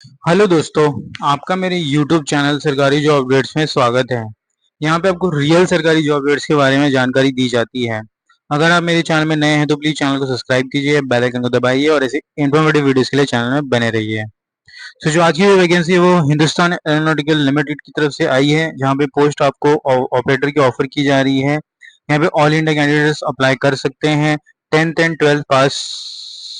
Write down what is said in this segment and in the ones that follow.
Hello दोस्तों, आपका मेरे YouTube चैनल सरकारी जॉब अपडेट्स में स्वागत है। यहाँ पे आपको रियल सरकारी जॉब अपडेट्स के बारे में जानकारी दी जाती है। अगर आप मेरे चैनल में नए हैं तो प्लीज चैनल को सब्सक्राइब कीजिए, बेल आइकन को दबाइए और ऐसे इन्फॉर्मेटिव वीडियोस के लिए चैनल में बने रहिए। तो जो आज की वैकेंसी है वो हिंदुस्तान एरोनॉटिकल लिमिटेड की तरफ से आई है, जहाँ पे पोस्ट आपको ऑपरेटर की ऑफर की जा रही है। यहाँ पे ऑल इंडिया कैंडिडेट्स अप्लाई कर सकते हैं। 10th and 12th pass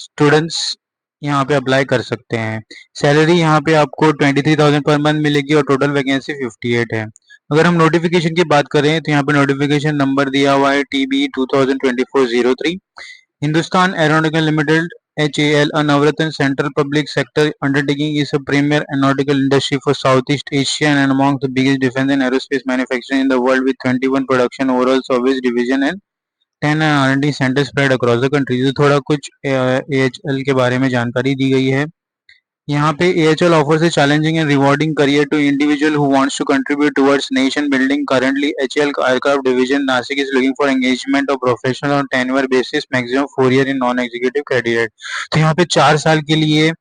students यहाँ पे अप्लाई कर सकते हैं। सैलरी यहाँ पे आपको 23,000 पर मंथ मिलेगी और टोटल वैकेंसी 58 है। अगर हम नोटिफिकेशन की बात करें तो यहाँ पे नोटिफिकेशन नंबर दिया हुआ है TB 2024-03। Hindustan Aeronautical Limited (HAL), a Navratna Central Public Sector undertaking, is a premier aeronautical industry for Southeast Asia and among the biggest defense and aerospace manufacturers in the world, with 21 production overall service division and 10 R&D centers spread across the country। तो थोड़ा कुछ AHL के बारे में जानकारी दी गई है। यहाँ पे AHL offers a challenging and rewarding career to individual who wants to contribute towards nation building. Currently, HAL Aircraft Division Nashik is looking for engagement of professional on tenure basis, maximum 4 year in non-executive candidate। तो यहाँ पे 4 साल के लिए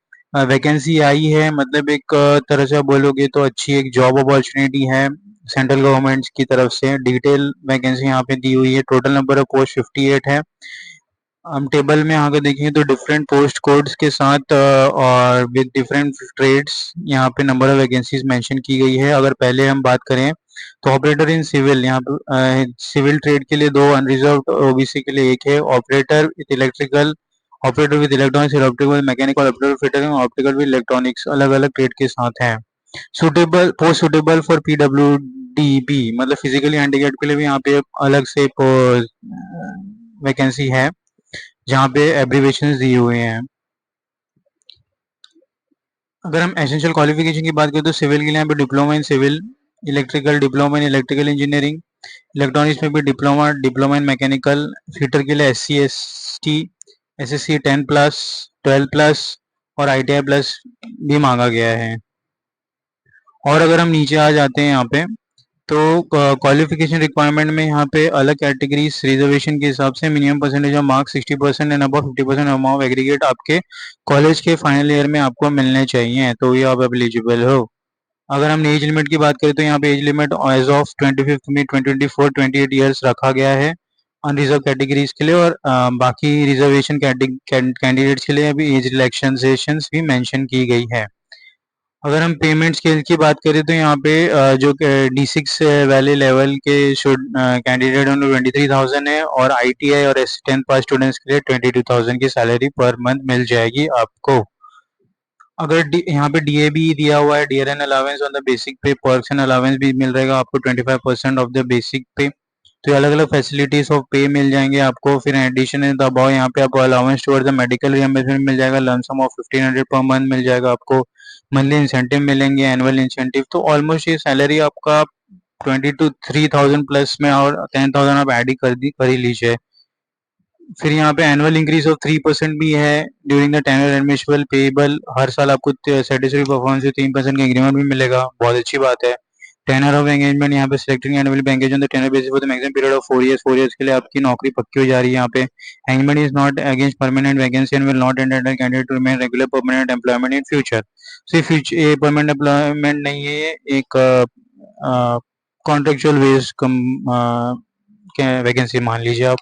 vacancy आई है, मतलब एक तरह से आप बोलोगे तो अच्छी एक जॉब अपॉर्चुनिटी है सेंट्रल गवर्नमेंट की तरफ से। डिटेल वैकेंसी यहाँ पे दी हुई है। टोटल नंबर ऑफ पोस्ट 58 है। हम टेबल में आगे देखें तो डिफरेंट पोस्ट कोड्स के साथ और विद डिफरेंट ट्रेड्स यहाँ पे नंबर ऑफ वैकेंसीज मेंशन की गई है। अगर पहले हम बात करें तो ऑपरेटर इन सिविल, यहाँ पे सिविल ट्रेड के लिए 2, अनरिजर्व्ड OBC के लिए 1 है। Operator with electrical, operator with electronics, optical mechanical, operator fitter and optical with electronics, अलग अलग ट्रेड के साथ हैं। Suitable post suitable for PWD मतलब फिजिकली हैंडीकैप के लिए भी यहाँ पे अलग से वैकेंसी है, जहाँ पे एब्रीवेशन दिए हुए हैं। अगर हम एसेंशियल क्वालिफिकेशन की बात करें तो सिविल के लिए यहाँ पे diploma in civil, electrical diploma in electrical engineering, electronics में भी डिप्लोमा इन मैकेनिकल, फिटर के लिए SC ST SSC 10+, 12+ और ITI प्लस भी मांगा गया है। और अगर हम नीचे आ जाते हैं यहाँ पे तो क्वालिफिकेशन रिक्वायरमेंट में यहाँ पे अलग कैटेगरीज रिजर्वेशन के हिसाब से minimum percentage of marks 60% and above 50% amount aggregate आपके कॉलेज के फाइनल ईयर में आपको मिलने चाहिए, तो ये आप एलिजिबल हो। अगर हम एज लिमिट की बात करें तो यहाँ पे age limit age of 25 May 2024 28 years रखा गया है अनरिजर्व कैटेगरीज के लिए, और बाकी रिजर्वेशन कैंडिडेट्स के लिए अभी एज रिलैक्सेशन भी मेंशन की गई है। अगर हम पेमेंट स्केल की बात करें तो यहाँ पे जो D6 वाले लेवल के कैंडिडेट उनको 23,000 है, और ITI और SC 10 पास स्टूडेंट्स के लिए 22,000 की सैलरी पर मंथ मिल जाएगी आपको। अगर यहाँ पे DA भी दिया हुआ है, DRN allowance on the basic पे, पर्क्स एंड अलाउंस भी मिल रहेगा आपको 25% ऑफ द बेसिक पे। तो अलग अलग फैसिलिटीज ऑफ पे मिल जाएंगे आपको। फिर एडिशन इन द अबाव यहाँ पे आपको allowance toward the medical reimbursement मिल जाएगा, लमसम ऑफ 1500 पर मंथ मिल जाएगा आपको। मंथली इंसेंटिव मिलेंगे, एनुअल इंसेंटिव। तो ऑलमोस्ट ये सैलरी आपका 22-3,000 प्लस में, और 10,000 आप ऐड ही कर ही लीजिए। फिर यहाँ पे एनुअल इंक्रीज ऑफ 3% भी है ड्यूरिंग द टेन्योर एडमिशबल पेएबल। हर साल आपको सेटिस्फाइड परफॉर्मेंस से 3% का इंक्रीमेंट भी मिलेगा, बहुत अच्छी बात है। टेनर ऑफ एंगेजमेंट यहाँ पे selecting annual engage on the tenure basis for the maximum period of 4 years के लिए आपकी नौकरी पक्की हो जा रही है यहाँ पे। Engagement is not against permanent vacancy and will not enter candidate to remain regular permanent employment in future. सिर्फ ये परमानेंट एम्प्लॉयमेंट नहीं है, ये एक कॉन्ट्रेक्चुअल बेस्ड वैकेंसी मान लीजिए आप।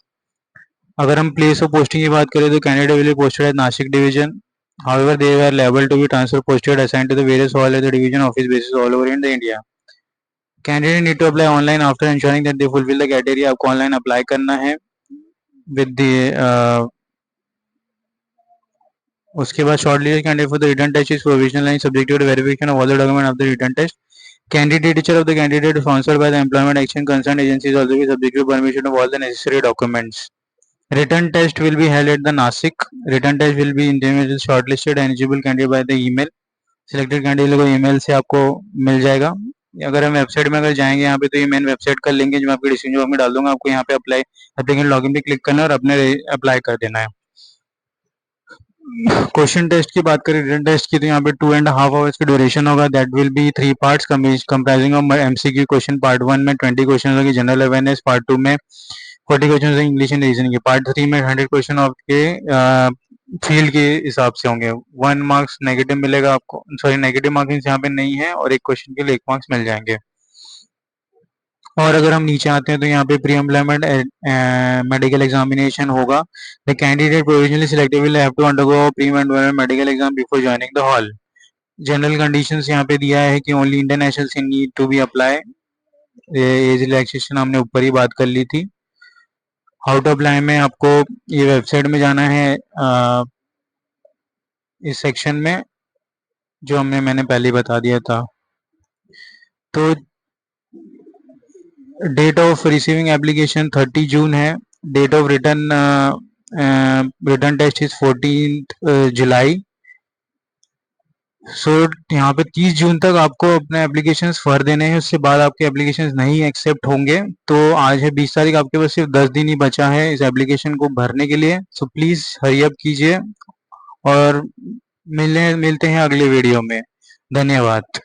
अगर हम प्लेस ऑफ पोस्टिंग की बात करें तो candidate will be posted at Nashik division. However, they were liable to be transfer posted assigned to the various all other division office bases all over in the India. Candidate need to apply online after ensuring that they fulfill the criteria। आपको online apply करना है with the उसके बाद shortlisted candidate for the written test is provisional and subjective to verification of all the document of the written test। Candidature of the candidate sponsored by the employment action concerned agency is also be subject to permission of all the necessary documents। Written test will be held at the Nasik। Written test will be individual shortlisted eligible candidate by the email। Selected candidate को email से आपको मिल जाएगा। अगर हम website में अगर जाएंगे यहाँ पे तो ये मेन वेबसाइट का लिंक है जो मैं आपके डिस्क्रिप्शन बॉक्स में डाल दूंगा। आपको यहाँ पे अप्लाई एप्लीकेंट लॉगिन पे क्लिक करना है और अपने अप्लाई कर देना है। क्वेश्चन टेस्ट की बात करें, रिटन टेस्ट की, तो यहाँ पे 2.5 आवर्स की ड्यूरेशन होगा। That will be 3 parts comprising of MCQ question. Part 1 में 20 क्वेश्चन होगी जनरल अवेयरनेस, पार्ट 2 में 40 क्वेश्चन इंग्लिश एंड रीजनिंग के, पार्ट 3 में 100 क्वेश्चन ऑफ के फील्ड के हिसाब से होंगे। 1 मार्क्स नेगेटिव मिलेगा आपको, सॉरी नेगेटिव मार्किंग यहाँ पे नहीं है, और एक क्वेश्चन के लिए 1 मार्क्स मिल जाएंगे। और अगर हम नीचे आते हैं तो यहाँ पे प्री एम्प्लॉयमेंट मेडिकल एग्जामिनेशन होगा। The candidate provisionally selected will have to undergo pre employment medical exam before joining the hall. General conditions यहाँ पे दिया है कि only Indian nationals need to be apply. Age relaxation हमने ऊपर ही बात कर ली थी। हाउ टू अप्लाई में आपको ये वेबसाइट में जाना है, इस सेक्शन में जो मैंने पहले ही बता दिया था। तो date of receiving application 30 June है। Date of return return test is 14 July. So यहाँ पे 30 जून तक आपको अपने एप्लीकेशन भर देने हैं, उसके बाद आपके एप्लीकेशन नहीं एक्सेप्ट होंगे। तो आज है 20 तारीख, आपके पास सिर्फ 10 दिन ही बचा है इस एप्लीकेशन को भरने के लिए। सो प्लीज हरी अप कीजिए, और मिलते हैं अगले वीडियो में। धन्यवाद।